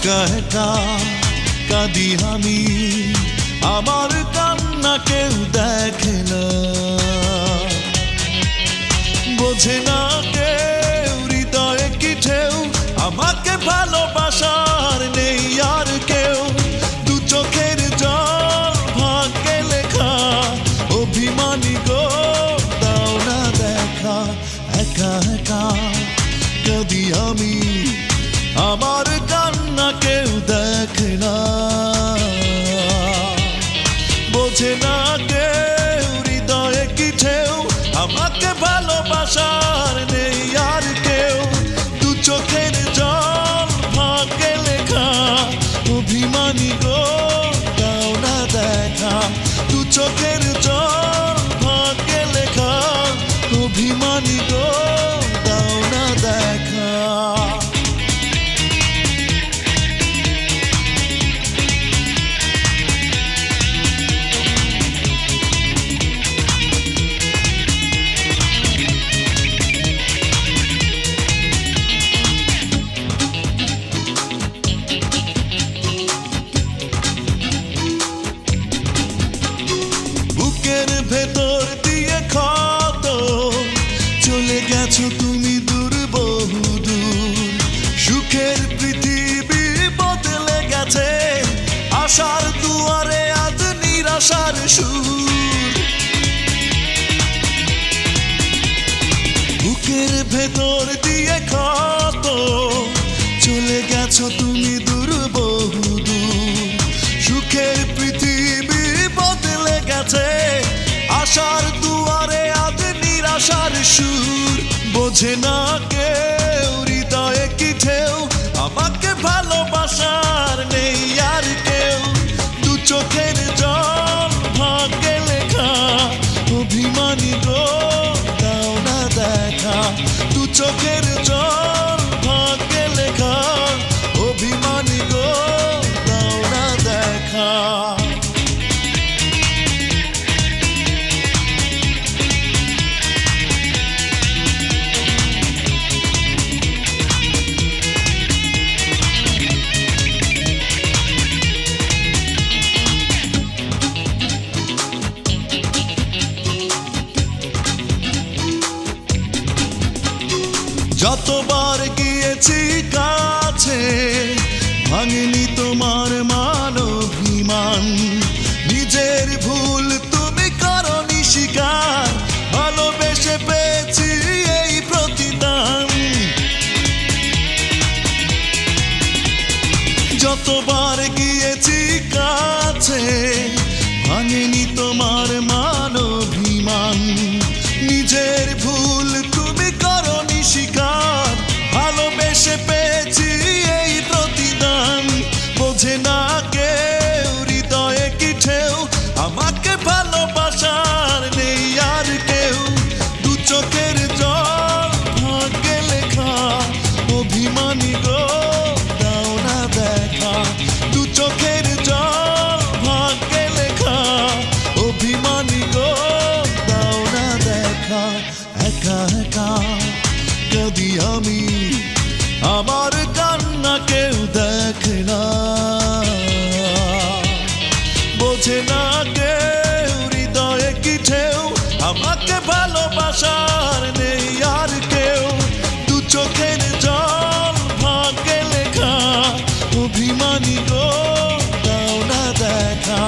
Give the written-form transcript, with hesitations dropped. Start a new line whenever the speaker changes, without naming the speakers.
একা একা কাঁদি আমি, আমার কান্না কেউ দেখে না, বোঝে না কেউ হৃদয়ে কি ঢেউ, আমাকে ভালোবাসার নেই আর কেউ। দু চোখের জল ভাগ্যে লেখা, অভিমানী গো দাও না দেখা। একা একা কাঁদি আমি, আমার কান্না কেউ দেখে না, বোঝে না কেউ হৃদয়ে কি ঢেউ, আমাকে ভালোবাসার নেই আর কেউ। দু চোখের জল ভাগ্যে লেখা, অভিমানী গো দাও না দেখা। দু চোখের জল ভাগ্যে লেখা, অভিমানী গো দাও না দেখা। বুকের ভেতর দিয়ে ক্ষত, চলে গেছো তুমি দূর বহুদূর। সুখের পৃথিবী বদলে গেছে, আশার দুয়ারে আজ নিরাশার সুর। বুকের ভেতর দিয়ে ক্ষত, চলে গেছো তুমি দূর বহুদূর। সুখের পৃথিবী বদলে গেছে, আশার দুয়ারে আজ নিরাশার সুর। বোঝে না কেউ হৃদয়ে কি ঢেউ, আমাকে ভালোবাসার নেই আর কেউ। দু চোখের জল ভাগ্যে লেখা, অভিমানী গো দাও না দেখা। দু চোখের জল ভাগ্যে লেখা, অভিমানী গো দাও না দেখা। যতবার গিয়েছি কাছে, ভাঙেনি তোমার মান অভিমান। নিজের ভুল তুমি করনি স্বীকার, ভালোবেসে পেয়েছি এই প্রতিদান। যতবার গিয়েছি কাছে, ভাঙেনি তোমার মান অভিমান। নিজের ভুল তুমি করনি স্বীকার, ভালোবেসে পেয়েছি এই প্রতিদান। বোঝে না কেউ হৃদয়ে কি ঢেউ, আমাকে ভালোবাসার নেই আর কেউ। দু চোখের জল ভাগ্যে লেখা, অভিমানী গো দাও না দেখা। দু চোখের জল ভাগ্যে লেখা, অভিমানী গো দাও না দেখা। একা একা কাঁদি আমি, আমার কান্না কেউ দেখে না, বোঝে না কেউ হৃদয়ে কি ঢেউ, আমাকে ভালোবাসার নেই আর কেউ। দু চোখের জল ভাগ্যে লেখা, অভিমানী গো দাও না দেখা।